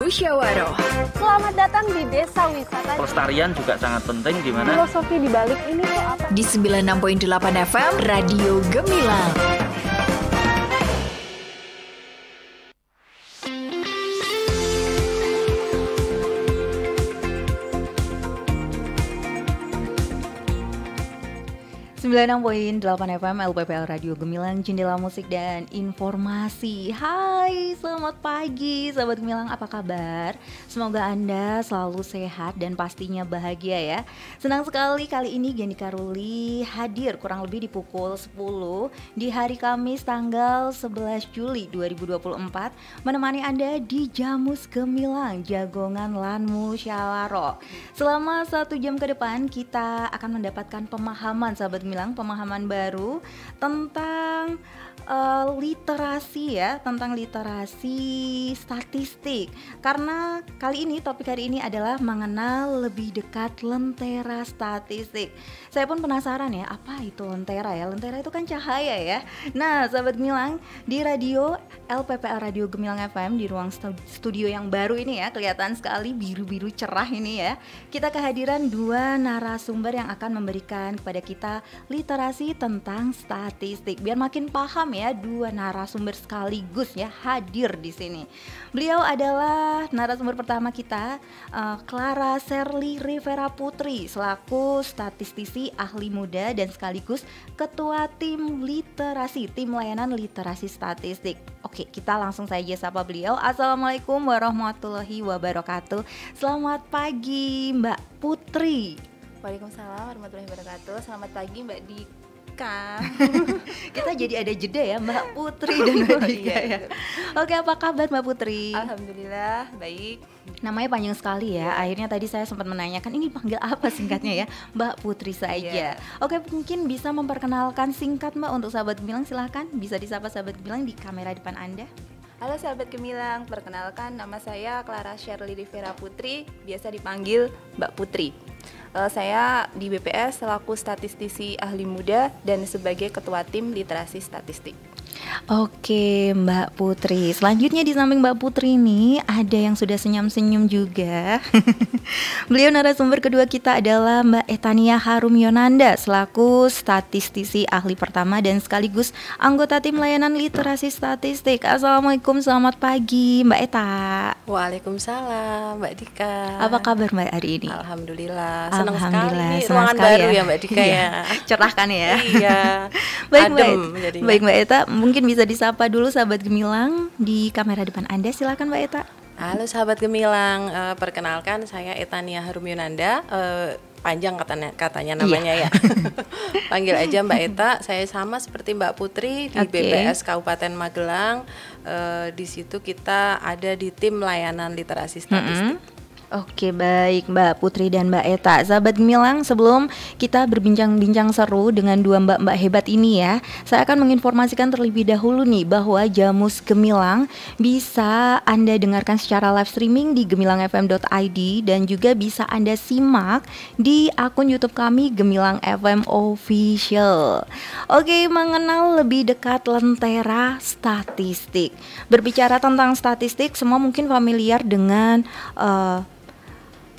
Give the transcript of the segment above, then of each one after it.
Musyawarah. Selamat datang di Desa Wisata. Pelestarian juga sangat penting gimana? Filosofi di balik ini tuh apa? Di 96.8 FM Radio Gemilang. Sembilan 96.8 FM LPPL Radio Gemilang, jendela musik dan informasi. Hai, selamat pagi sahabat Gemilang, apa kabar? Semoga Anda selalu sehat dan pastinya bahagia ya. Senang sekali kali ini Geni Karuli hadir kurang lebih di pukul 10 di hari Kamis tanggal 11 Juli 2024 menemani Anda di Jamus Gemilang, Jagongan Lan Musyawarah. Selama 1 jam ke depan kita akan mendapatkan pemahaman sahabat Gemilang, pemahaman baru tentang literasi ya, tentang literasi statistik. Karena kali ini topik hari ini adalah mengenal lebih dekat lentera statistik. Saya pun penasaran ya, apa itu lentera ya? Lentera itu kan cahaya ya. Nah, sahabat Gemilang, di radio LPPL Radio Gemilang FM di ruang studio yang baru ini ya, kelihatan sekali biru-biru cerah ini ya. Kita kehadiran 2 narasumber yang akan memberikan kepada kita literasi tentang statistik. Biar makin paham ya, 2 narasumber sekaligus ya hadir di sini. Beliau adalah narasumber pertama kita, Clara Sherly Rivera Putri, selaku statistisi ahli muda dan sekaligus ketua tim literasi, tim layanan literasi statistik. Oke, kita langsung saja sapa beliau. Assalamualaikum warahmatullahi wabarakatuh. Selamat pagi Mbak Putri. Waalaikumsalam warahmatullahi wabarakatuh. Selamat pagi Mbak Dika. Kita jadi ada jeda ya, Mbak Putri dan Mbak Dika ya. Oke, apa kabar Mbak Putri? Alhamdulillah baik. Namanya panjang sekali ya. Akhirnya tadi saya sempat menanyakan ini panggil apa singkatnya ya. Mbak Putri saja. Oke, mungkin bisa memperkenalkan singkat Mbak untuk sahabat Gemilang, silahkan. Bisa disapa sahabat Gemilang di kamera depan Anda. Halo sahabat Gemilang, perkenalkan nama saya Clara Sherly Rivera Putri, biasa dipanggil Mbak Putri. Saya di BPS selaku statistisi ahli muda dan sebagai ketua tim literasi statistik. Oke Mbak Putri, selanjutnya di samping Mbak Putri ini ada yang sudah senyum-senyum juga. Beliau narasumber kedua kita adalah Mbak Etania Harum Yonanda, selaku statistisi ahli pertama dan sekaligus anggota tim layanan literasi statistik. Assalamualaikum, selamat pagi Mbak Eta. Waalaikumsalam Mbak Dika. Apa kabar Mbak hari ini? Alhamdulillah, senang sekali. Senang Ruangan sekali baru ya Mbak Dika ya. Cerahkan ya. Iya. Baik Mbak Eta, mungkin bisa disapa dulu sahabat Gemilang di kamera depan Anda, silakan Mbak Eta. Halo sahabat Gemilang, perkenalkan saya Etania Harum Yonanda, panjang katanya namanya ya. Panggil aja Mbak Eta. Saya sama seperti Mbak Putri di BPS Kabupaten Magelang. Di situ kita ada di tim layanan literasi statistik. Oke, baik Mbak Putri dan Mbak Eta. Sahabat Gemilang, sebelum kita berbincang-bincang seru dengan 2 mbak-mbak hebat ini ya, saya akan menginformasikan terlebih dahulu nih bahwa Jamus Gemilang bisa Anda dengarkan secara live streaming di gemilangfm.id dan juga bisa Anda simak di akun YouTube kami Gemilang FM Official. Oke, mengenal lebih dekat lentera statistik. Berbicara tentang statistik, semua mungkin familiar dengan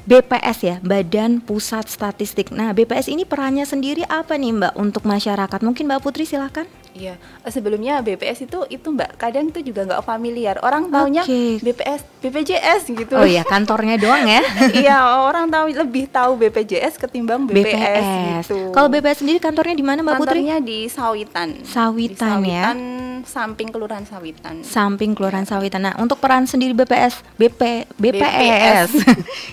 BPS ya, Badan Pusat Statistik. Nah, BPS ini perannya sendiri apa nih Mbak untuk masyarakat? Mungkin Mbak Putri silakan. Iya, sebelumnya BPS itu Mbak, kadang itu juga nggak familiar. Orang taunya BPS, BPJS gitu. Oh iya, kantornya doang ya. Iya, orang lebih tahu BPJS ketimbang BPS. Gitu. Kalau BPS sendiri kantornya di mana Mbak Putri? Kantornya di Sawitan. Sawitan ya. Samping Kelurahan Sawitan. Samping Kelurahan Sawitan. Nah, untuk peran sendiri BPS.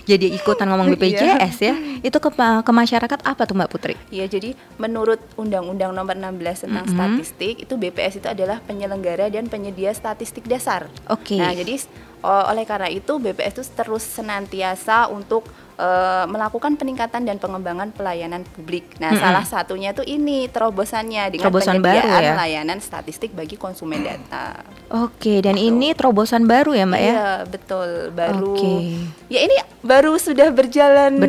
Jadi ikutan ngomong BPJS ya. Itu ke masyarakat apa tuh Mbak Putri? Iya, jadi menurut Undang-Undang Nomor 16 tentang statistik, itu BPS itu adalah penyelenggara dan penyedia statistik dasar. Oke. Nah, jadi oleh karena itu BPS itu terus senantiasa untuk melakukan peningkatan dan pengembangan pelayanan publik. Nah, salah satunya tuh ini terobosannya dengan penyediaan layanan statistik bagi konsumen data. Oke, dan ini terobosan baru ya Mbak ya? Iya, betul, baru. Ya ini baru sudah berjalan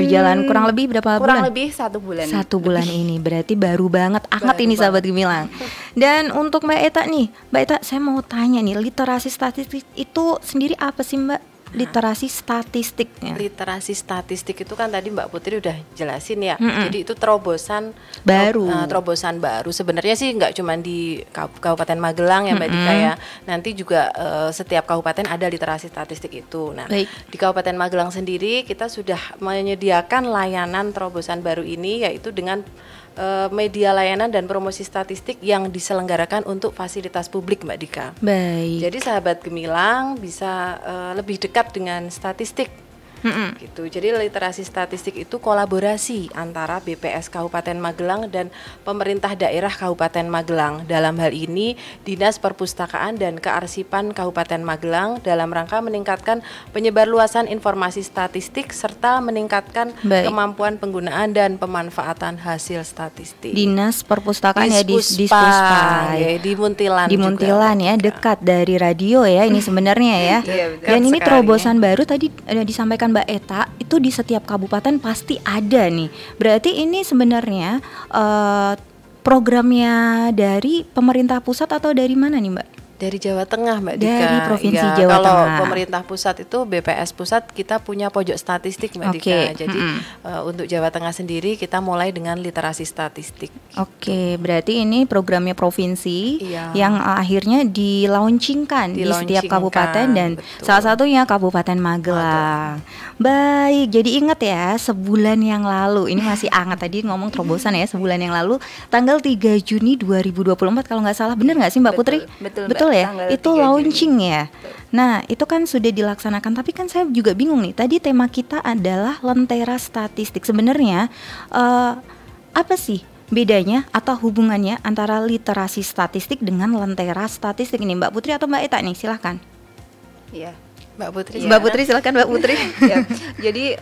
kurang lebih berapa bulan? Kurang lebih 1 bulan. 1 bulan ini berarti baru banget, hangat ini sahabat Gemilang. Dan untuk Mbak Eta nih, Mbak Eta saya mau tanya nih, literasi statistik itu sendiri apa sih Mbak? literasi statistiknya? Literasi statistik itu kan tadi Mbak Putri udah jelasin ya. Jadi itu terobosan baru. Sebenarnya sih nggak cuma di Kabupaten Magelang ya Mbak Dika ya. Nanti juga setiap kabupaten ada literasi statistik itu. Nah, di Kabupaten Magelang sendiri kita sudah menyediakan layanan terobosan baru ini, yaitu dengan media layanan dan promosi statistik yang diselenggarakan untuk fasilitas publik Mbak Dika. Baik. Jadi sahabat Gemilang bisa lebih dekat dengan statistik. Gitu. Jadi literasi statistik itu kolaborasi antara BPS Kabupaten Magelang dan pemerintah daerah Kabupaten Magelang. Dalam hal ini Dinas Perpustakaan dan Kearsipan Kabupaten Magelang dalam rangka meningkatkan penyebarluasan informasi statistik serta meningkatkan kemampuan penggunaan dan pemanfaatan hasil statistik. Dinas Perpustakaan Dispuspa ya, di Muntilan. Di Muntilan ya, dekat dari radio ya ini sebenarnya ya. Dan ini terobosan baru tadi disampaikan Mbak Eta, itu di setiap kabupaten pasti ada nih. Berarti ini sebenarnya programnya dari pemerintah pusat atau dari mana nih Mbak? Dari Jawa Tengah Mbak Dika. Dari Provinsi Jawa kalau Tengah. Kalau pemerintah pusat itu BPS pusat kita punya pojok statistik Mbak Dika. Jadi untuk Jawa Tengah sendiri kita mulai dengan literasi statistik. Oke, berarti ini programnya provinsi yang akhirnya di-launchingkan di setiap kabupaten dan salah satunya Kabupaten Magelang. Baik, jadi ingat ya sebulan yang lalu, ini masih hangat tadi ngomong terobosan ya, sebulan yang lalu tanggal 3 Juni 2024 kalau nggak salah, benar nggak sih Mbak Putri? Betul ya, itu launching Juni. Ya. Nah, itu kan sudah dilaksanakan, tapi kan saya juga bingung nih. Tadi tema kita adalah lentera statistik. Sebenarnya apa sih bedanya atau hubungannya antara literasi statistik dengan lentera statistik ini, Mbak Putri atau Mbak Eta nih? Silahkan. Iya, Mbak Putri. Mbak Putri, silahkan Mbak Putri. Ya. Jadi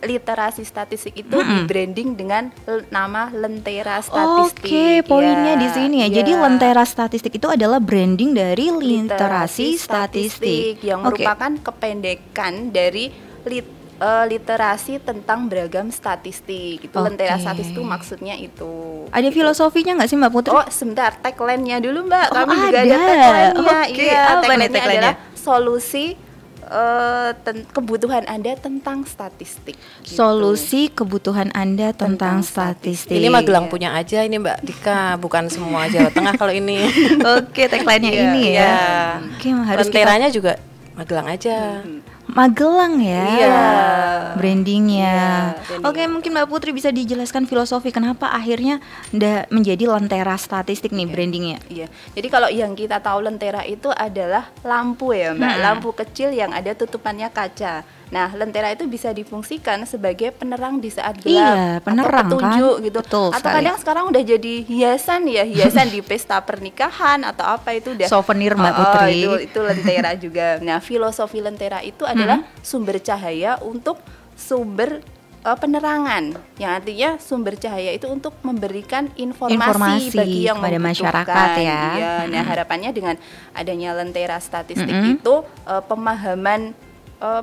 literasi statistik itu di-branding dengan nama lentera statistik. Oke, poinnya di sini ya. Jadi lentera statistik itu adalah branding dari literasi statistik yang merupakan kependekan dari literasi tentang beragam statistik. Itu lentera statistik itu maksudnya itu. Ada filosofinya nggak sih Mbak Putri? Oh, sebentar, tagline-nya dulu Mbak. Kami juga ada tagline-nya. Iya, tagline-nya adalah solusi kebutuhan Anda tentang statistik. Gitu. Solusi kebutuhan Anda tentang statistik. Ini Magelang punya aja ini Mbak Dika, bukan semua Jawa Tengah kalau ini. Oke, tagline-nya ini ya. Oke, harus lenteranya juga Magelang aja. Magelang ya, brandingnya. Branding. Oke, mungkin Mbak Putri bisa dijelaskan filosofi kenapa akhirnya menjadi lentera statistik nih brandingnya. Iya, jadi kalau yang kita tahu lentera itu adalah lampu ya Mbak, lampu kecil yang ada tutupannya kaca. Nah, lentera itu bisa difungsikan sebagai penerang di saat gelap, iya, penerang, atau petunjuk kan? gitu. Betul atau sekali. kadang sekarang udah jadi hiasan ya, hiasan di pesta pernikahan atau apa itu udah souvenir Mbak Putri. Itu lentera juga. Nah, filosofi lentera itu adalah sumber cahaya untuk sumber penerangan, yang artinya sumber cahaya itu untuk memberikan informasi bagi yang kepada membutuhkan masyarakat ya. Iya. Nah, harapannya dengan adanya lentera statistik itu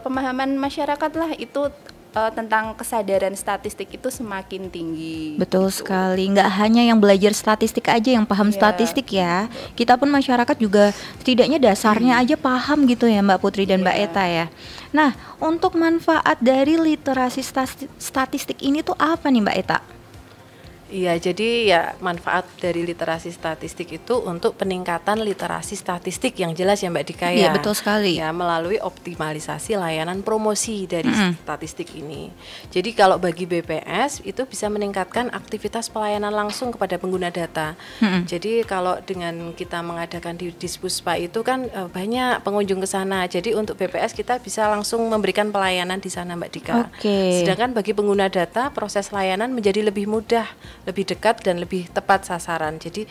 pemahaman masyarakat lah itu tentang kesadaran statistik itu semakin tinggi. Betul gitu. sekali, nggak hanya yang belajar statistik aja yang paham statistik ya. Kita pun masyarakat juga setidaknya dasarnya aja paham gitu ya Mbak Putri dan Mbak Eta ya. Nah, untuk manfaat dari literasi statistik ini tuh apa nih Mbak Eta? Iya, jadi ya manfaat dari literasi statistik itu untuk peningkatan literasi statistik yang jelas ya Mbak Dika ya. Iya, betul sekali. Ya, melalui optimalisasi layanan promosi dari statistik ini. Jadi kalau bagi BPS itu bisa meningkatkan aktivitas pelayanan langsung kepada pengguna data. Jadi kalau dengan kita mengadakan di Dispuspa itu kan banyak pengunjung ke sana. Jadi untuk BPS kita bisa langsung memberikan pelayanan di sana Mbak Dika. Sedangkan bagi pengguna data proses layanan menjadi lebih mudah, lebih dekat dan lebih tepat sasaran. Jadi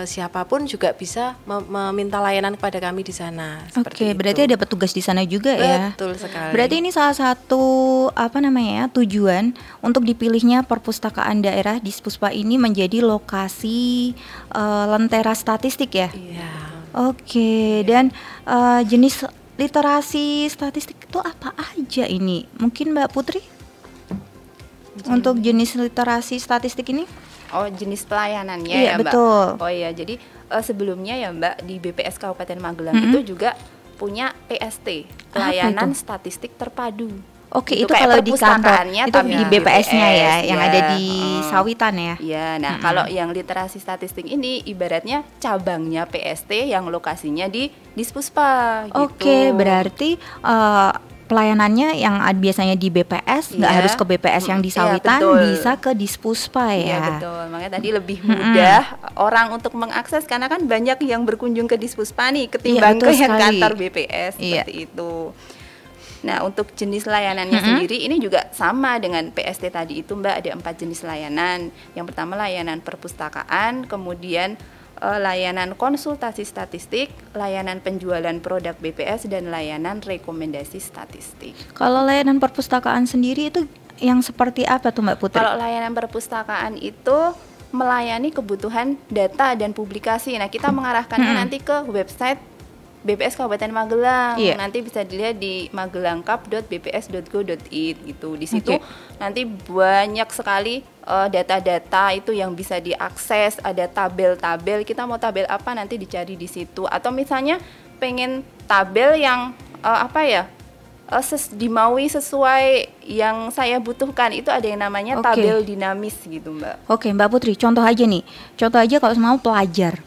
siapapun juga bisa meminta layanan kepada kami di sana. Oke, berarti ada petugas di sana juga ya. Betul sekali. Berarti ini salah satu tujuan untuk dipilihnya perpustakaan daerah Dispuspa ini menjadi lokasi lentera statistik ya. Iya. Oke, dan jenis literasi statistik itu apa aja ini? Mungkin Mbak Putri? Untuk jenis literasi statistik ini? Oh, jenis pelayanannya iya, ya Mbak? Betul. Oh iya, jadi sebelumnya ya Mbak di BPS Kabupaten Magelang itu juga punya PST, pelayanan statistik terpadu. Oke, itu kalau di kantor, itu di BPS-nya ya, yang ada di Sawitan ya. Iya, nah kalau yang literasi statistik ini ibaratnya cabangnya PST yang lokasinya di Dispuspa. Gitu. Oke, berarti pelayanannya yang biasanya di BPS nggak harus ke BPS yang di Sawitan, bisa ke Dispuspa ya. Iya betul, makanya tadi lebih mudah orang untuk mengakses karena kan banyak yang berkunjung ke Dispuspa nih ketimbang ke yang kantor BPS seperti itu. Nah, untuk jenis layanannya sendiri ini juga sama dengan PST tadi itu, Mbak, ada 4 jenis layanan. Yang pertama layanan perpustakaan, kemudian layanan konsultasi statistik, layanan penjualan produk BPS, dan layanan rekomendasi statistik. Kalau layanan perpustakaan sendiri itu yang seperti apa tuh Mbak Putri? Kalau layanan perpustakaan itu melayani kebutuhan data dan publikasi. Nah, kita mengarahkannya nanti ke website BPS Kabupaten Magelang. Nanti bisa dilihat di magelangkap.bps.go.id gitu. Di situ nanti banyak sekali data-data itu yang bisa diakses, ada tabel-tabel. Kita mau tabel apa nanti dicari di situ. Atau misalnya pengen tabel yang dimaui sesuai yang saya butuhkan, itu ada yang namanya tabel dinamis gitu, Mbak. Oke, Mbak Putri, contoh aja kalau mau pelajar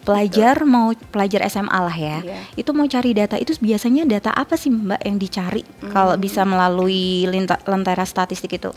mau pelajar SMA lah ya, itu mau cari data, itu biasanya data apa sih Mbak yang dicari kalau bisa melalui lentera statistik itu?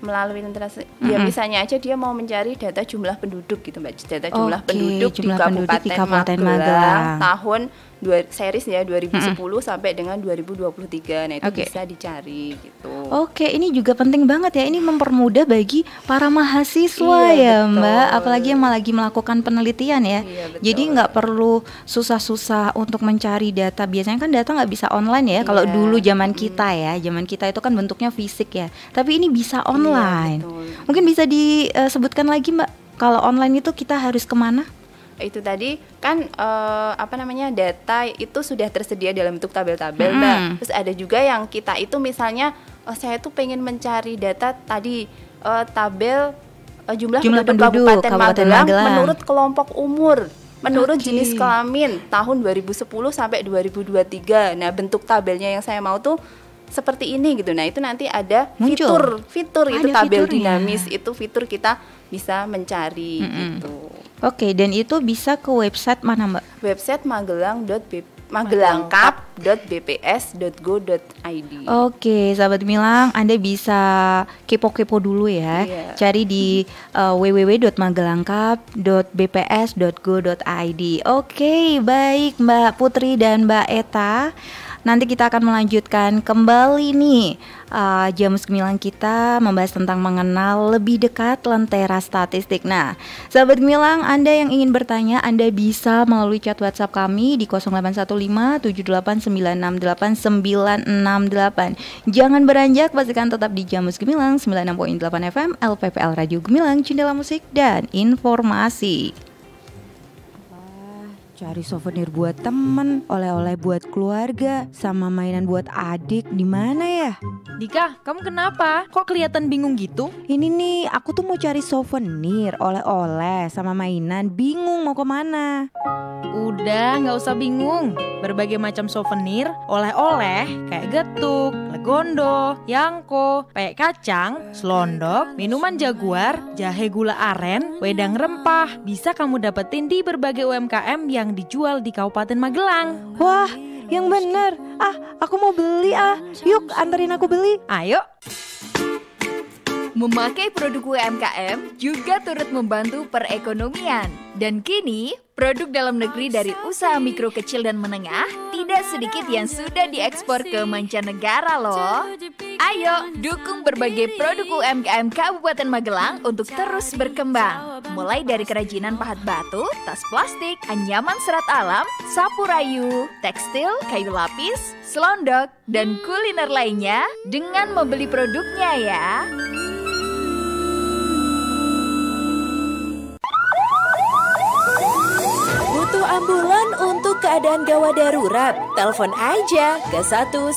Melalui lentera, ya misalnya aja dia mau mencari data jumlah penduduk gitu Mbak, data jumlah penduduk di Kabupaten Magelang tahun series ya 2010 sampai dengan 2023. Nah, itu bisa dicari gitu. Oke, ini juga penting banget ya. Ini mempermudah bagi para mahasiswa ya, betul, Mbak, apalagi yang lagi melakukan penelitian ya. Jadi nggak perlu susah-susah untuk mencari data. Biasanya kan data nggak bisa online ya. Kalau dulu zaman kita itu kan bentuknya fisik ya. Tapi ini bisa online. Mungkin bisa disebutkan lagi Mbak, kalau online itu kita harus kemana? Itu tadi kan data itu sudah tersedia dalam bentuk tabel-tabel, Mbak. Terus ada juga yang kita itu misalnya saya tuh pengen mencari data tadi tabel jumlah penduduk Kabupaten Magelang menurut kelompok umur, menurut jenis kelamin tahun 2010 sampai 2023. Nah, bentuk tabelnya yang saya mau tuh seperti ini gitu. Nah, itu nanti ada fitur itu tabel dinamis, itu fitur kita bisa mencari gitu. Oke, dan itu bisa ke website mana Mbak? Website magelangkap.bps.go.id. Oke, sahabat Gemilang, Anda bisa kepo-kepo dulu ya. Cari di www.magelangkap.bps.go.id. Oke, baik Mbak Putri dan Mbak Eta. Nanti kita akan melanjutkan kembali nih Jamus Gemilang kita membahas tentang mengenal lebih dekat lentera statistik. Nah, sahabat Gemilang, Anda yang ingin bertanya, Anda bisa melalui chat WhatsApp kami di 081578968968. Jangan beranjak, pastikan tetap di Jamus Gemilang 96.8 FM LPPL Radio Gemilang, jendela musik dan informasi. Cari souvenir buat temen, oleh-oleh buat keluarga, sama mainan buat adik, di mana ya? Dika, kamu kenapa? Kok kelihatan bingung gitu? Ini nih, aku tuh mau cari souvenir, oleh-oleh, sama mainan, bingung mau kemana. Udah, gak usah bingung. Berbagai macam souvenir, oleh-oleh, kayak getuk, legondo, yangko, peyek kacang, selondok, minuman jaguar, jahe gula aren, wedang rempah, bisa kamu dapetin di berbagai UMKM yang dijual di Kabupaten Magelang. Wah, yang bener. Aku mau beli Yuk, anterin aku beli. Ayo. Memakai produk UMKM juga turut membantu perekonomian. Dan kini, produk dalam negeri dari usaha mikro kecil dan menengah tidak sedikit yang sudah diekspor ke mancanegara loh. Ayo, dukung berbagai produk UMKM Kabupaten Magelang untuk terus berkembang. Mulai dari kerajinan pahat batu, tas plastik, anyaman serat alam, sapu rayu, tekstil, kayu lapis, selondok, dan kuliner lainnya dengan membeli produknya ya. Butuh ambulan untuk keadaan gawat darurat? Telepon aja ke 112.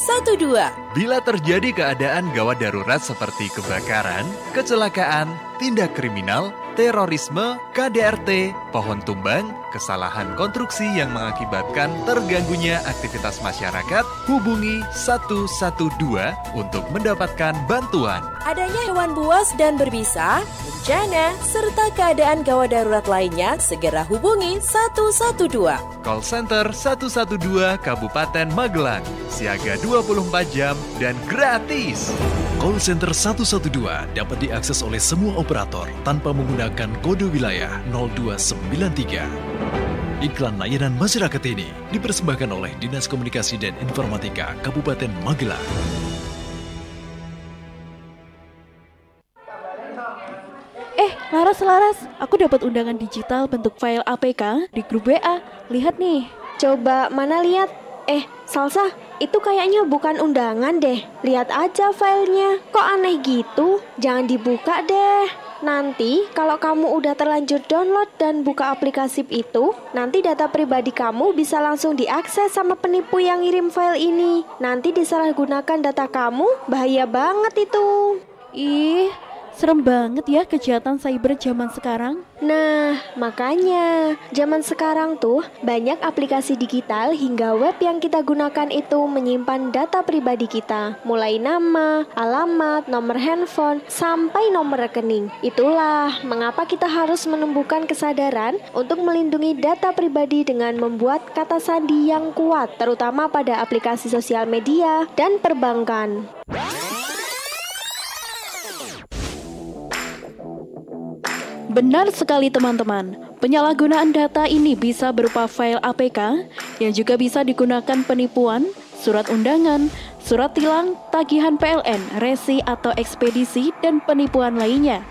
Bila terjadi keadaan gawat darurat seperti kebakaran, kecelakaan, tindak kriminal, terorisme, KDRT, pohon tumbang, kesalahan konstruksi yang mengakibatkan terganggunya aktivitas masyarakat, hubungi 112 untuk mendapatkan bantuan. Adanya hewan buas dan berbisa, bencana, serta keadaan gawat darurat lainnya, segera hubungi 112. Call Center 112 Kabupaten Magelang, siaga 24 jam dan gratis. Call Center 112 dapat diakses oleh semua operator tanpa menggunakan kode wilayah 0293. Iklan layanan masyarakat ini dipersembahkan oleh Dinas Komunikasi dan Informatika Kabupaten Magelang. Laras, aku dapat undangan digital bentuk file APK di grup WA. Lihat nih. Coba mana lihat? Salsa, itu kayaknya bukan undangan deh. Lihat aja filenya. Kok aneh gitu? Jangan dibuka deh. Nanti kalau kamu udah terlanjur download dan buka aplikasi itu, nanti data pribadi kamu bisa langsung diakses sama penipu yang ngirim file ini. Nanti disalahgunakan data kamu, bahaya banget itu. Ih, serem banget ya kejahatan cyber zaman sekarang. Nah, makanya zaman sekarang tuh banyak aplikasi digital hingga web yang kita gunakan itu menyimpan data pribadi kita, mulai nama, alamat, nomor handphone, sampai nomor rekening. Itulah mengapa kita harus menumbuhkan kesadaran untuk melindungi data pribadi dengan membuat kata sandi yang kuat, terutama pada aplikasi sosial media dan perbankan. Benar sekali teman-teman, penyalahgunaan data ini bisa berupa file APK yang juga bisa digunakan penipuan, surat undangan, surat tilang, tagihan PLN, resi atau ekspedisi, dan penipuan lainnya.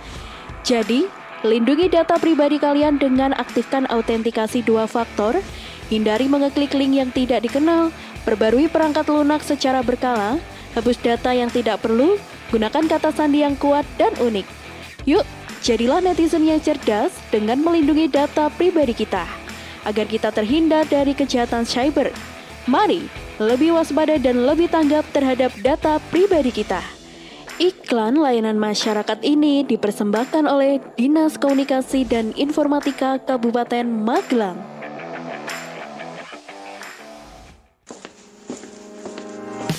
Jadi, lindungi data pribadi kalian dengan aktifkan autentikasi 2 faktor, hindari mengeklik link yang tidak dikenal, perbarui perangkat lunak secara berkala, hapus data yang tidak perlu, gunakan kata sandi yang kuat dan unik. Yuk, jadilah netizen yang cerdas dengan melindungi data pribadi kita, agar kita terhindar dari kejahatan cyber. Mari, lebih waspada dan lebih tanggap terhadap data pribadi kita. Iklan layanan masyarakat ini dipersembahkan oleh Dinas Komunikasi dan Informatika Kabupaten Magelang.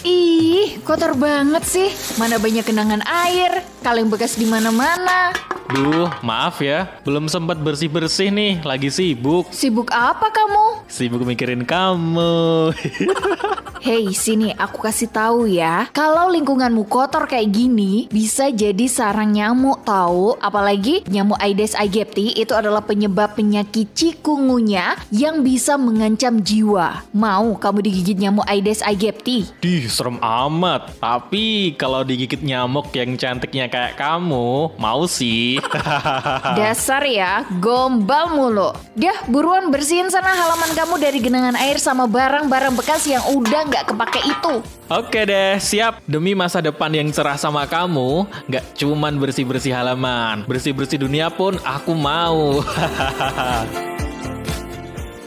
Ih, kotor banget sih. Mana banyak genangan air, kaleng bekas di mana-mana. Duh, maaf ya, belum sempat bersih-bersih nih, lagi sibuk. Sibuk apa kamu? Sibuk mikirin kamu. Hei, sini aku kasih tahu ya. Kalau lingkunganmu kotor kayak gini, bisa jadi sarang nyamuk tahu. Apalagi nyamuk Aedes aegypti itu adalah penyebab penyakit cikungunya yang bisa mengancam jiwa. Mau kamu digigit nyamuk Aedes aegypti? Serem amat. Tapi kalau digigit nyamuk yang cantiknya kayak kamu, mau sih. Dasar ya, gombal mulu. Dah, buruan bersihin sana halaman kamu dari genangan air sama barang-barang bekas yang udah gak kepake itu. Oke deh, siap. Demi masa depan yang cerah sama kamu, gak cuman bersih-bersih halaman, bersih-bersih dunia pun aku mau.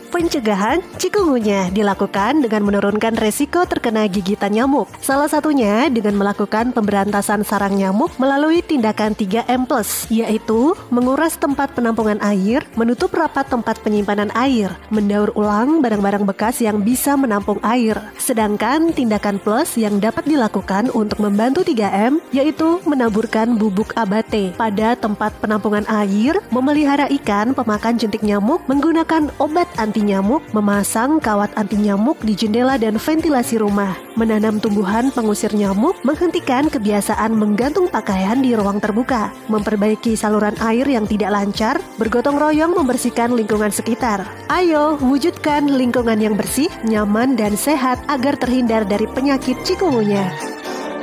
Pencegahan cikungunya dilakukan dengan menurunkan resiko terkena gigitan nyamuk. Salah satunya dengan melakukan pemberantasan sarang nyamuk melalui tindakan 3M+, yaitu menguras tempat penampungan air, menutup rapat tempat penyimpanan air, mendaur ulang barang-barang bekas yang bisa menampung air. Sedangkan tindakan plus yang dapat dilakukan untuk membantu 3M yaitu menaburkan bubuk abate pada tempat penampungan air, memelihara ikan pemakan jentik nyamuk menggunakan obat anti nyamuk, memasang kawat anti nyamuk di jendela dan ventilasi rumah, menanam tumbuhan pengusir nyamuk, menghentikan kebiasaan menggantung pakaian di ruang terbuka, memperbaiki saluran air yang tidak lancar, bergotong royong membersihkan lingkungan sekitar. Ayo, wujudkan lingkungan yang bersih, nyaman, dan sehat agar terhindar dari penyakit cikungunya.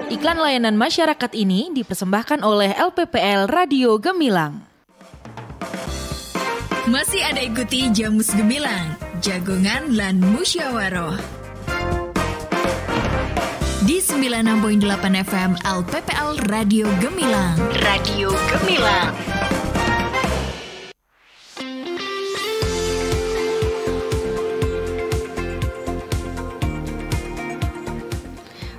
Iklan layanan masyarakat ini dipersembahkan oleh LPPL Radio Gemilang. Masih ada ikuti Jamus Gemilang, Jagongan lan Musyawaroh. Di 96.8 FM LPPL Radio Gemilang. Radio Gemilang.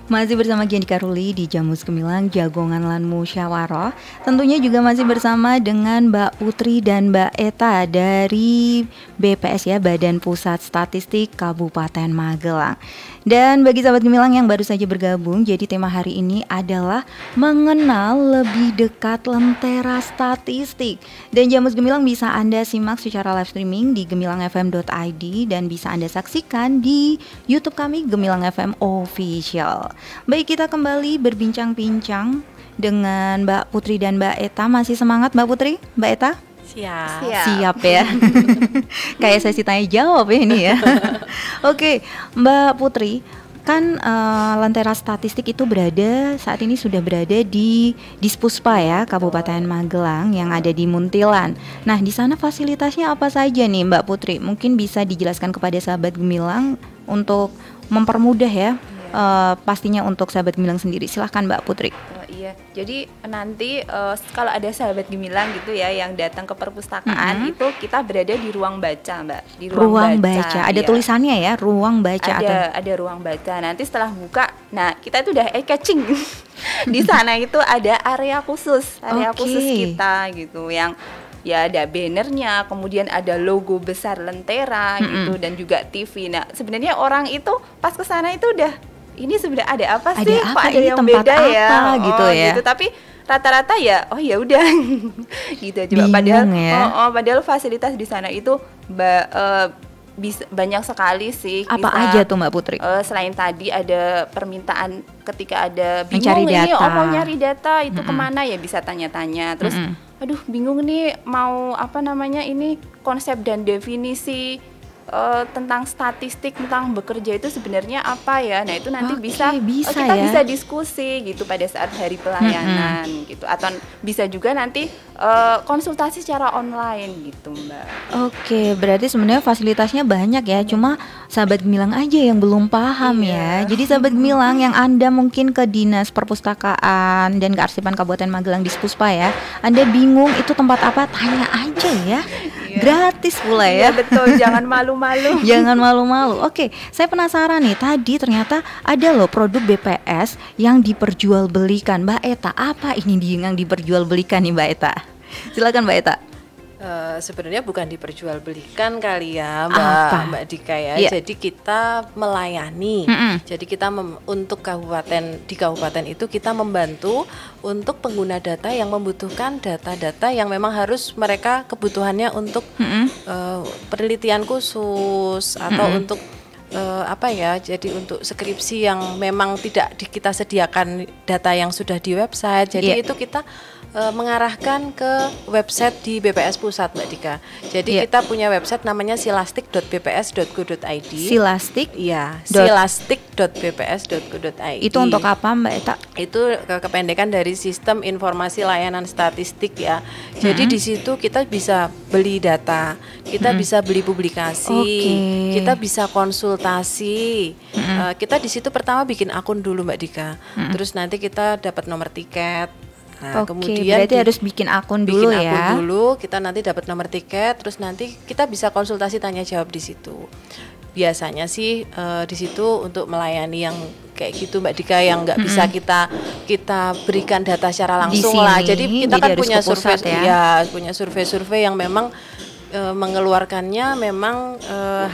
Masih bersama Giani Karuli di Jamus Gemilang Jagongan Lan Musyawarah. Tentunya juga masih bersama dengan Mbak Putri dan Mbak Eta dari BPS ya, Badan Pusat Statistik Kabupaten Magelang. Dan bagi sahabat Gemilang yang baru saja bergabung, jadi tema hari ini adalah mengenal lebih dekat lentera statistik. Dan Jamus Gemilang bisa Anda simak secara live streaming di gemilangfm.id dan bisa Anda saksikan di YouTube kami Gemilang FM Official. Baik, kita kembali berbincang-bincang dengan Mbak Putri dan Mbak Eta. Masih semangat Mbak Putri, Mbak Eta? Siap ya. Kayak sesi tanya jawab ya ini ya. Oke, Mbak Putri, kan lentera statistik itu saat ini sudah berada di Dispuspa ya, Kabupaten Magelang yang ada di Muntilan. Nah, di sana fasilitasnya apa saja nih Mbak Putri? Mungkin bisa dijelaskan kepada sahabat Gemilang untuk mempermudah ya. Pastinya untuk sahabat Gemilang sendiri. Silahkan Mbak Putri. Iya, jadi nanti kalau ada sahabat Gemilang gitu ya yang datang ke perpustakaan, itu kita berada di ruang baca, Mbak. Di ruang baca. Ada tulisannya ya, ruang baca. Ada ruang baca. Nanti setelah buka, nah kita itu udah eye-catching. Di sana itu ada area khusus kita gitu, yang ya ada bannernya, kemudian ada logo besar lentera gitu, dan juga TV. Nah, sebenarnya orang itu pas ke sana itu udah, ini sebenarnya ada apa sih? Kok ada yang beda ya? Gitu ya. Gitu. Tapi rata-rata ya, oh ya udah, gitu aja. Padahal fasilitas di sana itu banyak sekali sih. Apa aja tuh Mbak Putri? Selain tadi ada permintaan ketika ada bingung mencari ini, data. Mau nyari data itu kemana ya, bisa tanya-tanya. Terus, aduh bingung nih mau apa namanya ini konsep dan definisi tentang statistik, tentang bekerja itu sebenarnya apa ya. Nah itu nanti kita bisa diskusi gitu pada saat hari pelayanan gitu, atau bisa juga nanti konsultasi secara online gitu Mbak. Oke, berarti sebenarnya fasilitasnya banyak ya, cuma sahabat Gemilang aja yang belum paham ya. Jadi sahabat Gemilang yang Anda mungkin ke Dinas Perpustakaan dan Kearsipan Kabupaten Magelang Dispuspa ya, Anda bingung itu tempat apa, tanya aja ya. Gratis pula ya. Betul, jangan malu-malu. Jangan malu-malu. Oke, saya penasaran nih, tadi ternyata ada loh produk BPS yang diperjualbelikan. Mbak Eta, apa ini yang diperjualbelikan nih Mbak Eta? Silakan Mbak Eta. Sebenarnya bukan diperjualbelikan kali ya Mbak Dika ya. Jadi kita melayani. Jadi kita untuk di kabupaten itu kita membantu untuk pengguna data yang membutuhkan data-data yang memang harus mereka kebutuhannya untuk penelitian khusus atau untuk jadi untuk skripsi yang memang tidak kita sediakan data yang sudah di website. Jadi itu kita mengarahkan ke website di BPS Pusat Mbak Dika. Jadi kita punya website namanya silastik.bps.go.id. Silastik? Iya, silastik.bps.go.id. Itu untuk apa Mbak Eta? Itu kependekan dari Sistem Informasi Layanan Statistik ya. Jadi di situ kita bisa beli data, kita bisa beli publikasi, kita bisa konsultasi. Kita di situ pertama bikin akun dulu Mbak Dika. Terus nanti kita dapat nomor tiket. Nah, kemudian berarti harus bikin akun dulu ya. Akun dulu, kita nanti dapat nomor tiket, terus nanti kita bisa konsultasi tanya jawab di situ. Biasanya sih di situ untuk melayani yang kayak gitu Mbak Dika, yang nggak bisa kita berikan data secara langsung lah. Jadi kita kan punya survei punya survei yang memang mengeluarkannya memang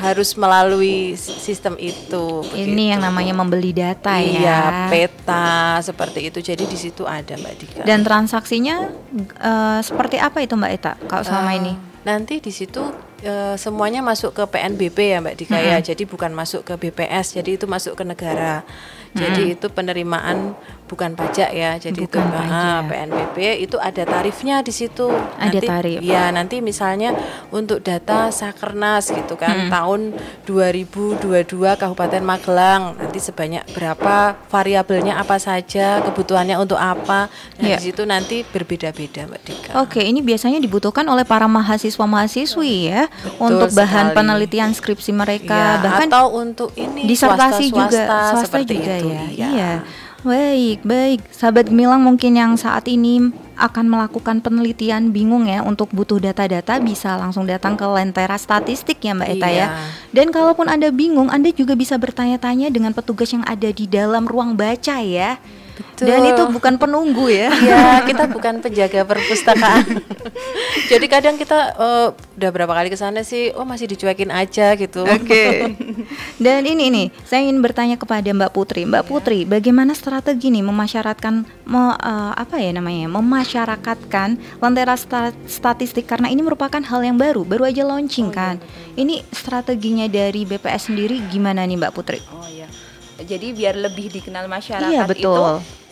harus melalui sistem itu. Ini yang namanya membeli data ya. Iya, peta seperti itu. Jadi di situ ada Mbak Dika. Dan transaksinya seperti apa itu Mbak Eta kalau selama ini? Nanti di situ semuanya masuk ke PNBP ya Mbak Dika ya. Jadi bukan masuk ke BPS. Jadi itu masuk ke negara. Jadi itu penerimaan bukan pajak ya. Jadi itu PNBP itu ada tarifnya di situ. Ada tarif. Ya, nanti misalnya untuk data Sakernas gitu kan, tahun 2022 Kabupaten Magelang, nanti sebanyak berapa, variabelnya apa saja, kebutuhannya untuk apa. Nah, di situ nanti berbeda-beda Mbak Dika. Oke, ini biasanya dibutuhkan oleh para mahasiswa-mahasiswi ya. Betul untuk bahan sekali. penelitian skripsi mereka, bahkan atau untuk ini disertasi swasta juga, swasta seperti juga itu, ya. Iya. Baik. Sahabat Gemilang mungkin yang saat ini akan melakukan penelitian bingung ya untuk butuh data-data bisa langsung datang ke Lentera Statistik ya Mbak Eta ya. Dan kalaupun Anda bingung, Anda juga bisa bertanya-tanya dengan petugas yang ada di dalam ruang baca ya. Betul. Dan itu bukan penunggu ya. Iya, kita bukan penjaga perpustakaan. Jadi kadang kita udah berapa kali ke sana sih, masih dicuekin aja gitu. Oke. Dan ini nih, saya ingin bertanya kepada Mbak Putri. Mbak Putri, bagaimana strategi nih memasyarakatkan Lentera Statistik karena ini merupakan hal yang baru aja launching kan. Ini strateginya dari BPS sendiri gimana nih Mbak Putri? Jadi biar lebih dikenal masyarakat itu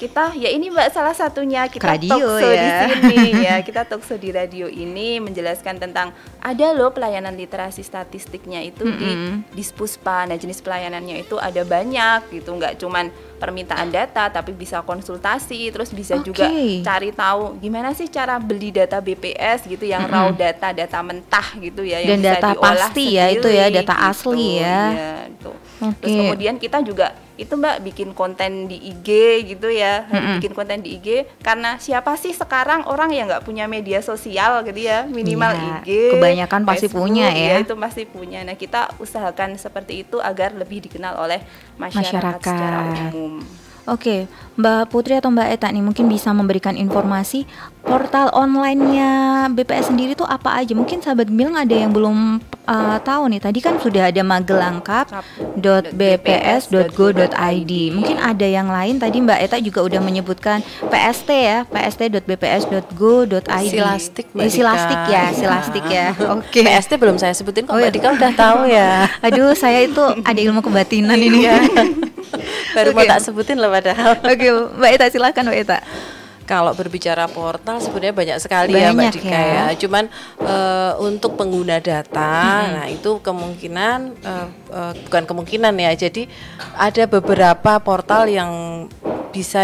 kita ya ini Mbak salah satunya kita talkshow di sini ya, kita talkshow di radio ini menjelaskan tentang ada loh pelayanan literasi statistiknya itu di Dispuspa. Nah jenis pelayanannya itu ada banyak gitu, nggak cuman permintaan data tapi bisa konsultasi, terus bisa juga cari tahu gimana sih cara beli data BPS gitu yang raw data mentah gitu ya, yang dan bisa data diolah pasti sendiri, ya itu ya data gitu, asli ya. Gitu. Terus kemudian kita juga itu Mbak bikin konten di IG gitu ya, bikin konten di IG karena siapa sih sekarang orang yang nggak punya media sosial gitu ya, minimal IG. Kebanyakan pasti Facebook, punya ya. Itu pasti punya. Nah kita usahakan seperti itu agar lebih dikenal oleh masyarakat. Secara umum. Oke, Mbak Putri atau Mbak Eta nih mungkin bisa memberikan informasi portal online-nya BPS sendiri tuh apa aja? Mungkin sahabat Gemilang ada yang belum tahu nih. Tadi kan sudah ada magelangkap.bps.go.id. Mungkin ada yang lain. Tadi Mbak Eta juga udah menyebutkan PST ya, pst.bps.go.id. Silastik Mbak Dika. Silastik ya. Oke. PST belum saya sebutin kok Mbak Dika udah tahu ya. Aduh, saya itu ada ilmu kebatinan ini ya. Baru mau tak sebutin loh padahal. Oke, Mbak Eta silakan Mbak Eta. Kalau berbicara portal sebenarnya banyak sekali ya Mbak Dika ya. Cuman untuk pengguna data, nah itu kemungkinan bukan kemungkinan ya. Jadi ada beberapa portal yang bisa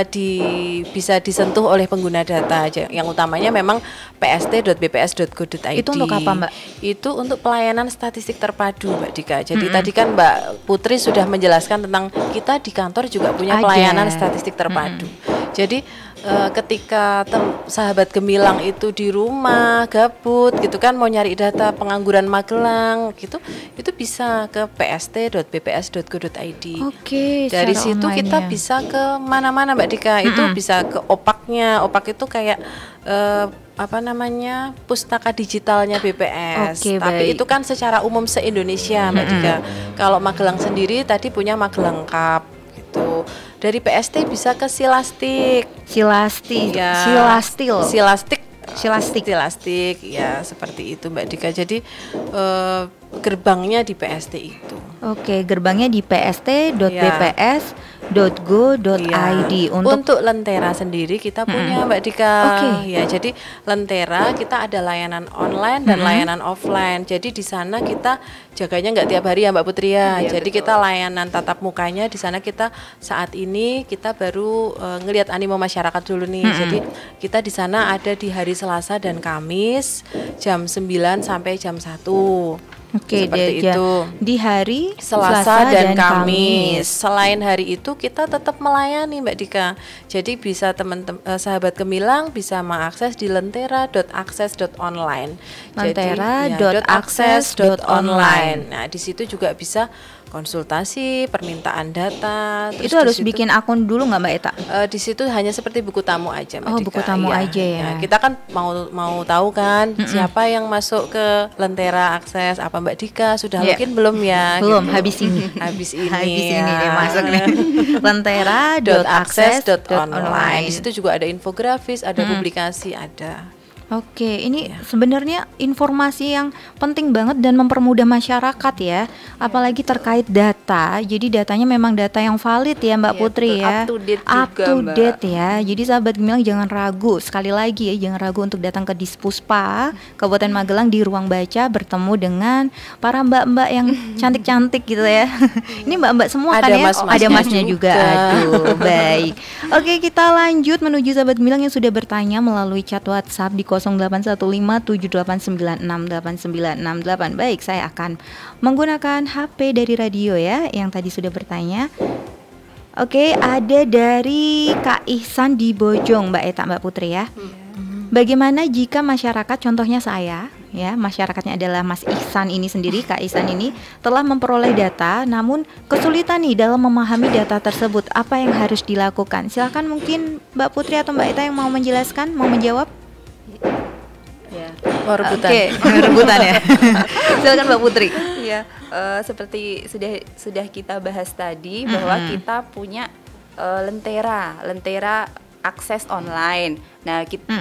disentuh oleh pengguna data aja. Yang utamanya memang pst.bps.go.id. Itu untuk apa Mbak? Itu untuk pelayanan statistik terpadu Mbak Dika. Jadi tadi kan Mbak Putri sudah menjelaskan tentang kita di kantor juga punya pelayanan statistik terpadu. Jadi ketika sahabat Gemilang itu di rumah gabut gitu kan mau nyari data pengangguran Magelang gitu, itu bisa ke pst.bps.go.id. Dari situ kita bisa ke mana-mana Mbak Dika. Itu bisa ke opaknya. Opak itu kayak pustaka digitalnya BPS. Tapi itu kan secara umum se-Indonesia Mbak Dika. Kalau Magelang sendiri tadi punya Magelang Cup gitu. Dari PST bisa ke Silastik ya, seperti itu Mbak Dika. Jadi gerbangnya di PST itu. Oke, gerbangnya di pst.bps.go.id. Untuk Lentera sendiri kita punya Mbak Dika. Ya, jadi Lentera kita ada layanan online dan layanan offline. Jadi di sana kita jaganya nggak tiap hari ya Mbak Putri ya. Jadi kita layanan tatap mukanya di sana kita saat ini kita baru ngelihat animo masyarakat dulu nih. Jadi kita di sana ada di hari Selasa dan Kamis jam 9 sampai jam 1. Seperti itu di hari Selasa dan Kamis. Selain hari itu kita tetap melayani Mbak Dika. Jadi bisa teman-teman sahabat Gemilang bisa mengakses di lentera.akses.online. Lentera.akses.online. Nah, di situ juga bisa konsultasi, permintaan data. Itu harus bikin akun dulu nggak Mbak Eta? Di situ hanya seperti buku tamu aja Mbak Dika. Buku tamu aja ya. Kita kan mau tahu kan siapa yang masuk ke Lentera Akses. Apa Mbak Dika sudah login belum ya? Belum, gitu. habis ini deh masuk nih. Lentera.akses.online. Di situ juga ada infografis, ada publikasi, ada. Oke, ini sebenarnya informasi yang penting banget dan mempermudah masyarakat ya, apalagi terkait data. Jadi datanya memang data yang valid ya Mbak Putri ya, up to date ya. Jadi sahabat Gemilang jangan ragu, sekali lagi ya, jangan ragu untuk datang ke Dispuspa Kabupaten Magelang di ruang baca bertemu dengan para mbak-mbak yang cantik-cantik gitu ya. Ini mbak-mbak semua kan ya, ada masnya juga. Aduh, baik. Oke, kita lanjut menuju sahabat Gemilang yang sudah bertanya melalui chat WhatsApp di 081578968968. Baik, saya akan menggunakan HP dari radio ya yang tadi sudah bertanya. Oke, ada dari Kak Ihsan di Bojong, Mbak Eta, Mbak Putri ya. Bagaimana jika masyarakat, contohnya saya, ya, masyarakatnya adalah Mas Ihsan ini sendiri, Kak Ihsan ini telah memperoleh data, namun kesulitan nih dalam memahami data tersebut, apa yang harus dilakukan? Silakan mungkin Mbak Putri atau Mbak Eta yang mau menjelaskan, mau menjawab. Ya. Rebutan. Rebutan ya. Silakan Mbak Putri. Ya, seperti sudah kita bahas tadi bahwa kita punya lentera akses online. Nah, kita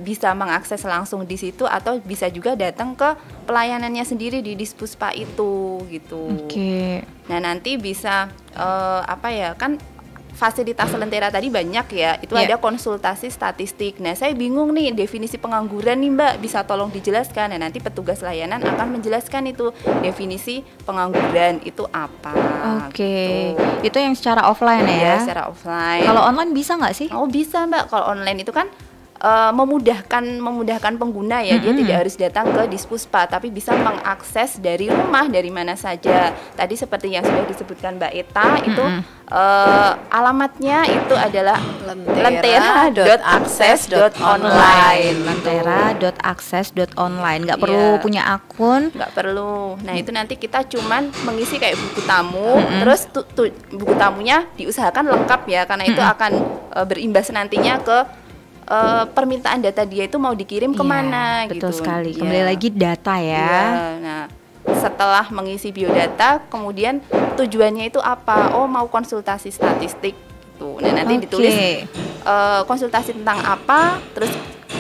bisa mengakses langsung di situ atau bisa juga datang ke pelayanannya sendiri di Dispuspa itu gitu. Oke. Nah, nanti bisa kan fasilitas lentera tadi banyak ya. Itu ada konsultasi statistik. Nah, saya bingung nih definisi pengangguran nih Mbak, bisa tolong dijelaskan. Nah, nanti petugas layanan akan menjelaskan itu definisi pengangguran itu apa. Oke. Gitu. Itu yang secara offline ya? Iya, secara offline. Kalau online bisa nggak sih? Oh, bisa Mbak. Kalau online itu kan memudahkan pengguna ya. Dia tidak harus datang ke Dispuspa, tapi bisa mengakses dari rumah, dari mana saja. Tadi seperti yang sudah disebutkan Mbak Eta, itu alamatnya itu adalah lentera.akses.online. Lentera.akses.online. Nggak perlu punya akun. Nggak perlu. Nah, itu nanti kita cuman mengisi kayak buku tamu, terus buku tamunya diusahakan lengkap ya, karena itu akan berimbas nantinya ke permintaan data dia itu mau dikirim kemana gitu. Betul sekali. Kembali lagi data ya. Nah, setelah mengisi biodata, kemudian tujuannya itu apa? Oh, mau konsultasi statistik gitu. Nah, nanti ditulis konsultasi tentang apa, terus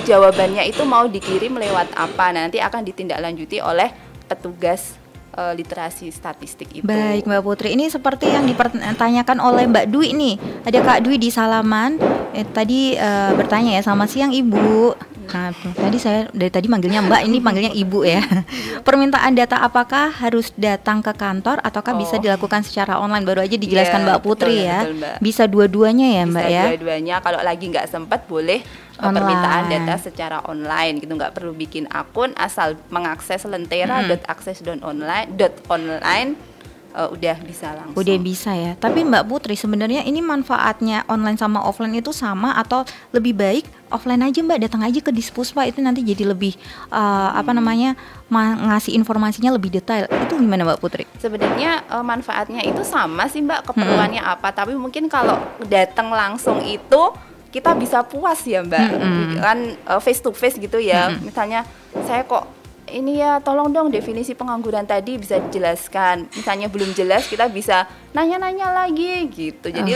jawabannya itu mau dikirim lewat apa. Nah, nanti akan ditindaklanjuti oleh petugas literasi statistik itu. Baik Mbak Putri, ini seperti yang dipertanyakan oleh Mbak Dwi nih. Ada Kak Dwi di Salaman. Tadi bertanya ya, selamat siang Ibu. Nah, dari tadi manggilnya Mbak, ini panggilnya Ibu ya. Permintaan data apakah harus datang ke kantor ataukah bisa dilakukan secara online? Baru aja dijelaskan Mbak Putri ya. Betul, Mbak. Bisa dua-duanya ya Mbak ya. Bisa dua-duanya. Kalau lagi nggak sempat boleh permintaan data secara online gitu, nggak perlu bikin akun, asal mengakses lentera.akses.online udah bisa langsung. Udah bisa ya. Tapi Mbak Putri, sebenarnya ini manfaatnya online sama offline itu sama atau lebih baik offline aja Mbak, datang aja ke Dispuspa, itu nanti jadi lebih ngasih informasinya lebih detail. Itu gimana Mbak Putri? Sebenarnya manfaatnya itu sama sih Mbak, keperluannya apa. Tapi mungkin kalau datang langsung itu kita bisa puas ya Mbak, kan face to face gitu ya. Misalnya saya kok ini ya, tolong dong definisi pengangguran tadi bisa dijelaskan. Misalnya belum jelas, kita bisa nanya-nanya lagi gitu. Jadi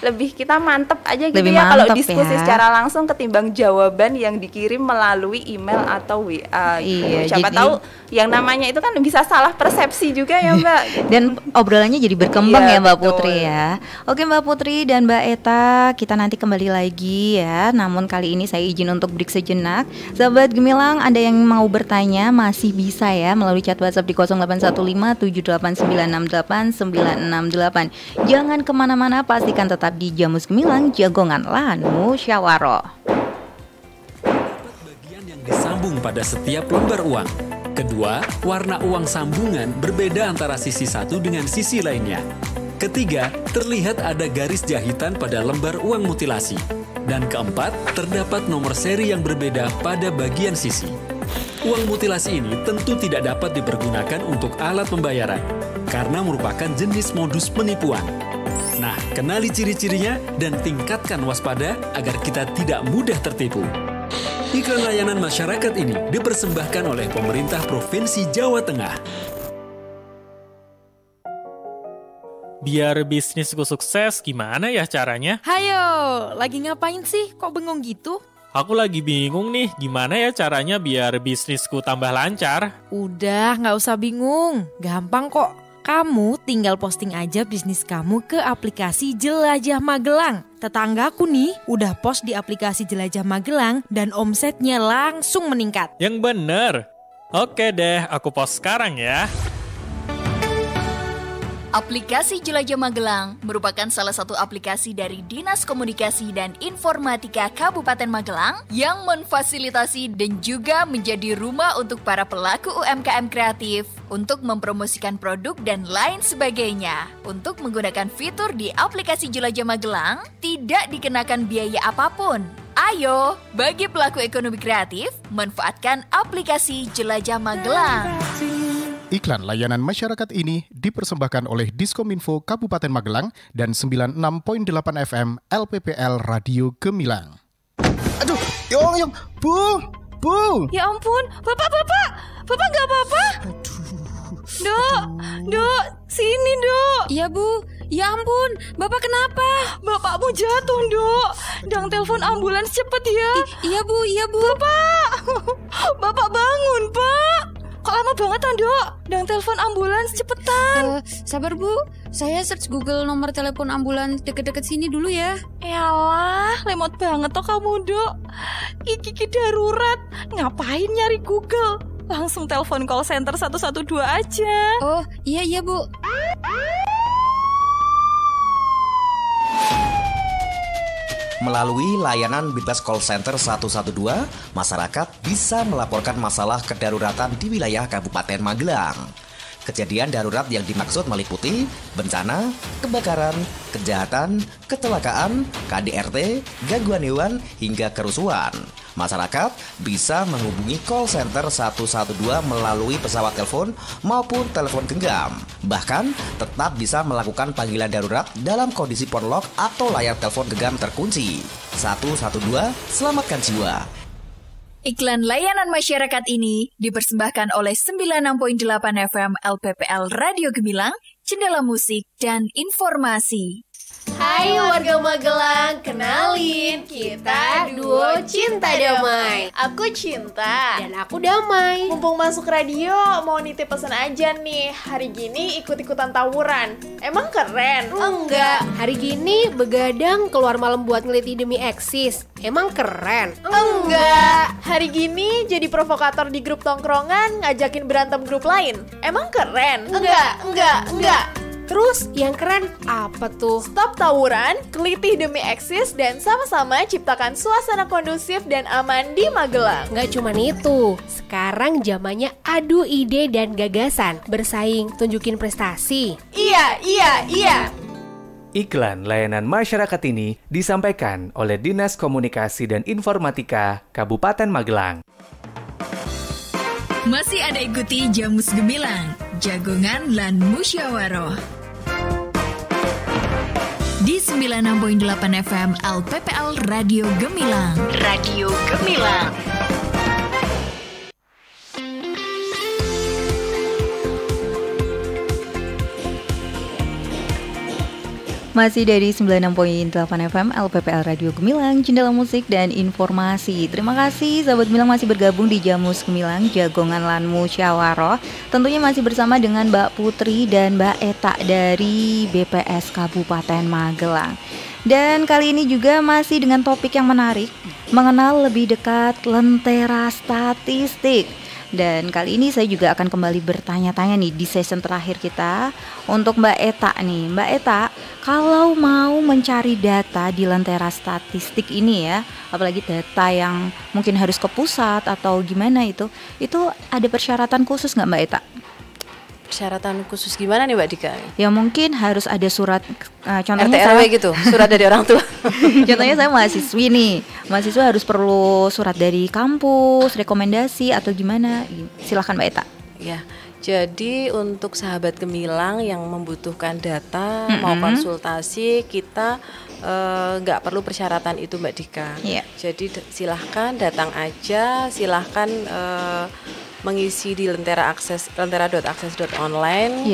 lebih kita mantep aja gitu ya kalau diskusi secara langsung ketimbang jawaban yang dikirim melalui email atau WA gitu. Siapa tahu yang namanya itu kan bisa salah persepsi juga ya Mbak. Dan obrolannya jadi berkembang ya Mbak Putri ya. Oke Mbak Putri dan Mbak Eta, kita nanti kembali lagi ya. Namun kali ini saya izin untuk break sejenak. Sahabat Gemilang, Anda yang mau bertanya masih bisa ya melalui chat WhatsApp di 081578968968. Jangan kemana-mana, pastikan tetap di Jamus Gemilang, Jagongan Lahan Musyawaroh. Bagian yang disambung pada setiap lembar uang. Kedua, warna uang sambungan berbeda antara sisi satu dengan sisi lainnya. Ketiga, terlihat ada garis jahitan pada lembar uang mutilasi. Dan keempat, terdapat nomor seri yang berbeda pada bagian sisi. Uang mutilasi ini tentu tidak dapat dipergunakan untuk alat pembayaran karena merupakan jenis modus penipuan. Nah, kenali ciri-cirinya dan tingkatkan waspada agar kita tidak mudah tertipu. Iklan layanan masyarakat ini dipersembahkan oleh pemerintah Provinsi Jawa Tengah. Biar bisnisku sukses, gimana ya caranya? Hayo, lagi ngapain sih? Kok bengong gitu? Aku lagi bingung nih, gimana ya caranya biar bisnisku tambah lancar? Udah, nggak usah bingung. Gampang kok. Kamu tinggal posting aja bisnis kamu ke aplikasi Jelajah Magelang. Tetanggaku nih udah post di aplikasi Jelajah Magelang dan omsetnya langsung meningkat. Yang bener. Oke deh, aku post sekarang ya. Aplikasi Jelajah Magelang merupakan salah satu aplikasi dari Dinas Komunikasi dan Informatika Kabupaten Magelang yang memfasilitasi dan juga menjadi rumah untuk para pelaku UMKM kreatif untuk mempromosikan produk dan lain sebagainya. Untuk menggunakan fitur di aplikasi Jelajah Magelang, tidak dikenakan biaya apapun. Ayo, bagi pelaku ekonomi kreatif, manfaatkan aplikasi Jelajah Magelang. Iklan layanan masyarakat ini dipersembahkan oleh Diskominfo Kabupaten Magelang dan 96.8 FM LPPL Radio Gemilang. Aduh, Yong, Bu. Ya ampun, Bapak nggak apa-apa? Dok, sini Dok. Iya Bu, ya ampun, Bapak kenapa? Bapakmu jatuh Dok, dang telepon ambulans cepet ya. Iya Bu. Bapak bangun Pak. Kok lama banget Dok? Dang telepon ambulans cepetan. Sabar Bu, saya search Google nomor telepon ambulans deket-deket sini dulu ya. Yalah, lemot banget toh kamu Dok. Iki darurat, ngapain nyari Google? Langsung telepon call center 112 aja. Oh, iya Bu. Melalui layanan Bebas Call Center 112, masyarakat bisa melaporkan masalah kedaruratan di wilayah Kabupaten Magelang. Kejadian darurat yang dimaksud meliputi bencana, kebakaran, kejahatan, kecelakaan, KDRT, gangguan hewan, hingga kerusuhan. Masyarakat bisa menghubungi call center 112 melalui pesawat telepon maupun telepon genggam. Bahkan tetap bisa melakukan panggilan darurat dalam kondisi phone lock atau layar telepon genggam terkunci. 112, selamatkan jiwa. Iklan layanan masyarakat ini dipersembahkan oleh 96.8 FM LPPL Radio Gemilang, Jendela Musik dan Informasi. Hai warga Magelang, kenalin, kita duo Cinta Damai. Aku Cinta dan aku Damai. Mumpung masuk radio, mau nitip pesan aja nih. Hari gini ikut-ikutan tawuran. Emang keren? Enggak, hari gini begadang keluar malam buat ngeliti demi eksis. Emang keren? Enggak, hari gini jadi provokator di grup tongkrongan, ngajakin berantem grup lain. Emang keren? Enggak. Terus yang keren apa tuh? Stop tawuran, kelitih demi eksis, dan sama-sama ciptakan suasana kondusif dan aman di Magelang. Nggak cuma itu, sekarang zamannya adu ide dan gagasan. Bersaing, tunjukin prestasi. Iya. Iklan layanan masyarakat ini disampaikan oleh Dinas Komunikasi dan Informatika Kabupaten Magelang. Masih ada ikuti Jamus Gemilang, Jagongan lan Musyawaroh. Di 96.8 FM LPPL Radio Gemilang. Radio Gemilang. Masih dari 96.8 FM LPPL Radio Gemilang, Jendela Musik dan Informasi. Terima kasih sahabat Gemilang masih bergabung di Jamus Gemilang, Jagongan lan Musyawaroh. Tentunya masih bersama dengan Mbak Putri dan Mbak Eta dari BPS Kabupaten Magelang. Dan kali ini juga masih dengan topik yang menarik, mengenal lebih dekat lentera statistik. Dan kali ini saya juga akan kembali bertanya-tanya nih di session terakhir kita untuk Mbak Eta nih. Mbak Eta, kalau mau mencari data di lentera statistik ini ya, apalagi data yang mungkin harus ke pusat atau gimana itu ada persyaratan khusus nggak Mbak Eta? Persyaratan khusus gimana nih Mbak Dika? Ya mungkin harus ada surat, contohnya RT RW gitu, surat dari orang tua. Contohnya saya mahasiswi nih, mahasiswa harus perlu surat dari kampus, rekomendasi atau gimana? Silahkan Mbak Eta. Ya, jadi untuk sahabat Gemilang yang membutuhkan data mau konsultasi, kita nggak perlu persyaratan itu Mbak Dika. Jadi silahkan datang aja, silahkan mengisi di lentera.akses.online.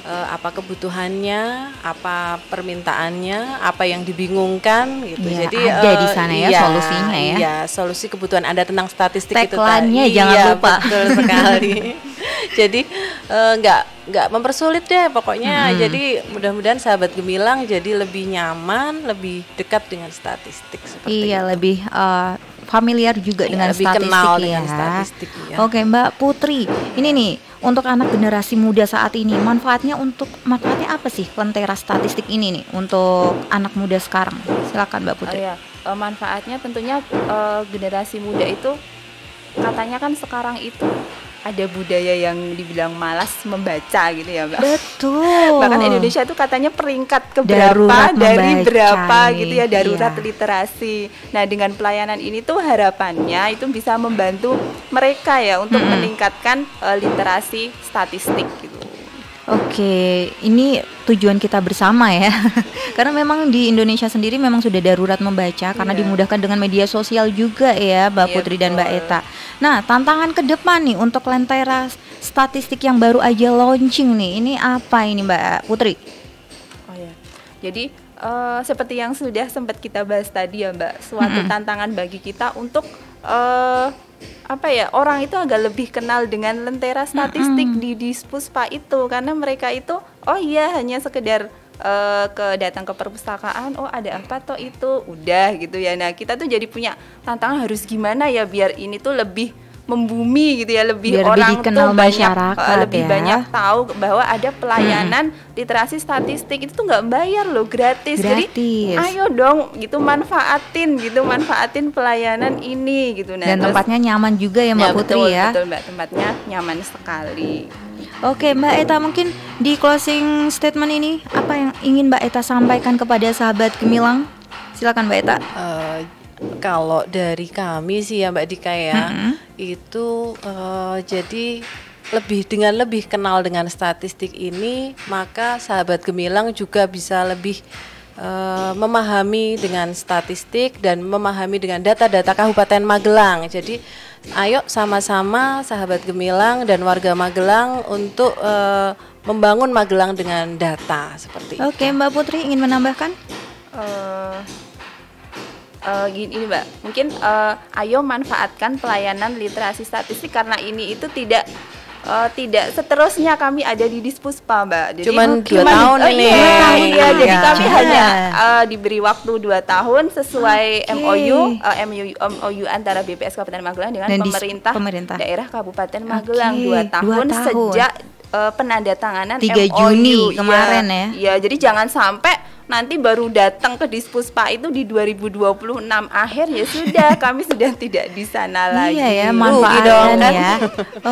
Apa kebutuhannya, apa permintaannya, apa yang dibingungkan gitu. Ya, jadi ada di sana ya solusinya ya. Iya, solusi kebutuhan Anda tentang statistik itu tagline-nya jangan lupa. Betul sekali. Jadi nggak mempersulit deh pokoknya. Jadi mudah-mudahan sahabat Gemilang jadi lebih nyaman, lebih dekat dengan statistik seperti itu. Lebih familiar juga dengan lebih statistik kenal ya. dengan statistik ya. Oke Mbak Putri, ini nih untuk anak generasi muda saat ini, manfaatnya apa sih Lentera statistik ini nih untuk anak muda sekarang? Silakan Mbak Putri. Manfaatnya tentunya generasi muda itu katanya kan sekarang itu ada budaya yang dibilang malas membaca gitu ya Mbak. Betul. Bahkan Indonesia itu katanya peringkat keberapa dari berapa gitu ya darurat literasi. Nah dengan pelayanan ini tuh harapannya itu bisa membantu mereka ya untuk meningkatkan literasi statistik gitu. Oke, ini tujuan kita bersama ya. Karena memang di Indonesia sendiri memang sudah darurat membaca karena dimudahkan dengan media sosial juga ya Mbak Putri dan Mbak Eta. Nah, tantangan ke depan nih untuk Lentera statistik yang baru aja launching nih, ini apa ini Mbak Putri? Jadi seperti yang sudah sempat kita bahas tadi ya Mbak, suatu tantangan bagi kita untuk orang itu agak lebih kenal dengan Lentera statistik di Dispuspa itu, karena mereka itu hanya sekedar datang ke perpustakaan, ada apa toh itu udah gitu ya. Nah kita tuh jadi punya tantangan harus gimana ya biar ini tuh lebih membumi gitu ya, lebih orang tuh banyak tahu bahwa ada pelayanan literasi statistik itu tuh nggak bayar loh, gratis. Jadi ayo dong gitu manfaatin pelayanan ini gitu. Nah, dan tempatnya nyaman juga ya Mbak Putri ya. Betul Mbak, tempatnya nyaman sekali. Oke Mbak Eta, mungkin di closing statement ini apa yang ingin Mbak Eta sampaikan kepada sahabat Gemilang? Silakan Mbak Eta. Kalau dari kami sih ya Mbak Dika ya, itu jadi lebih kenal dengan statistik ini, maka sahabat Gemilang juga bisa lebih memahami dengan statistik dan memahami dengan data-data Kabupaten Magelang. Jadi ayo sama-sama sahabat Gemilang dan warga Magelang untuk membangun Magelang dengan data seperti itu. Oke, Mbak Putri ingin menambahkan? Gini Mbak, mungkin ayo manfaatkan pelayanan literasi statistik karena ini itu tidak seterusnya kami ada di Dispuspa Mbak. Jadi cuman 2 tahun ini. Jadi kami hanya diberi waktu 2 tahun sesuai MOU antara BPS Kabupaten Magelang dengan pemerintah daerah Kabupaten Magelang 2 tahun sejak penandatanganan 3 Juni kemarin ya. Ya, jadi jangan sampai nanti baru datang ke Dispuspa itu di 2026 akhir ya sudah kami sudah tidak di sana lagi. Iya ya, manfaatkan ya.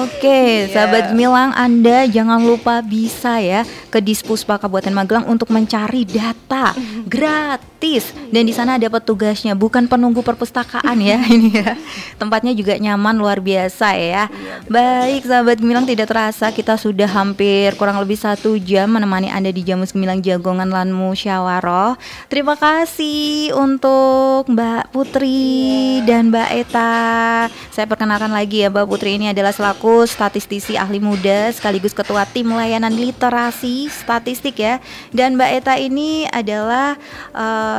Oke, sahabat Gemilang, Anda jangan lupa bisa ya ke Dispuspa Kabupaten Magelang untuk mencari data gratis dan di sana ada petugasnya, bukan penunggu perpustakaan ya ini ya. Tempatnya juga nyaman luar biasa ya. Baik sahabat Gemilang, tidak terasa kita sudah hampir kurang lebih 1 jam menemani Anda di Jamus Gemilang Jagongan Lan Musyawarah. Terima kasih untuk Mbak Putri dan Mbak Eta. Saya perkenalkan lagi ya, Mbak Putri ini adalah selaku statistisi ahli muda sekaligus ketua tim layanan literasi statistik ya. Dan Mbak Eta ini adalah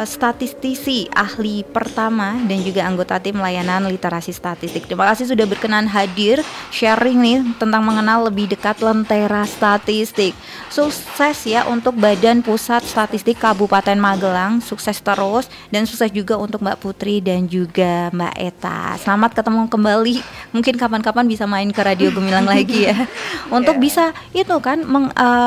statistisi ahli pertama dan juga anggota tim layanan literasi statistik. Terima kasih sudah berkenan hadir sharing nih tentang mengenal lebih dekat Lentera statistik. Sukses ya untuk Badan Pusat Statistik Kabupaten Magelang, sukses terus dan sukses juga untuk Mbak Putri dan juga Mbak Eta. Selamat ketemu kembali. Mungkin kapan-kapan bisa main ke Radio Gemilang lagi ya. Untuk bisa itu kan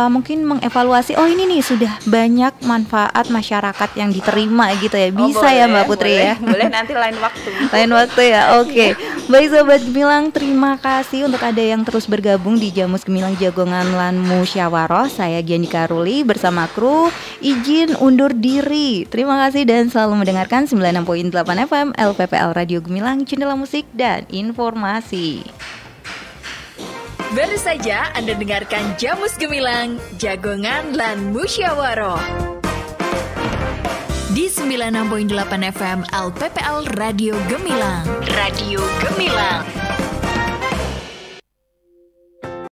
mungkin mengevaluasi ini nih sudah banyak manfaat masyarakat yang diterima gitu ya. Bisa ya Mbak Putri ya. Boleh nanti lain waktu. Lain waktu ya. Oke. Baik sahabat Gemilang, terima kasih untuk ada yang terus bergabung di Jamus Gemilang Jagongan Lan Musyawarah. Saya Giani Karuli bersama kru izin undur diri. Terima kasih dan selalu mendengarkan 96.8 FM LPPL Radio Gemilang, Jendela Musik dan Informasi. Baru saja Anda dengarkan Jamus Gemilang Jagongan Lan Musyawarah di 96.8 FM LPPL Radio Gemilang. Radio Gemilang.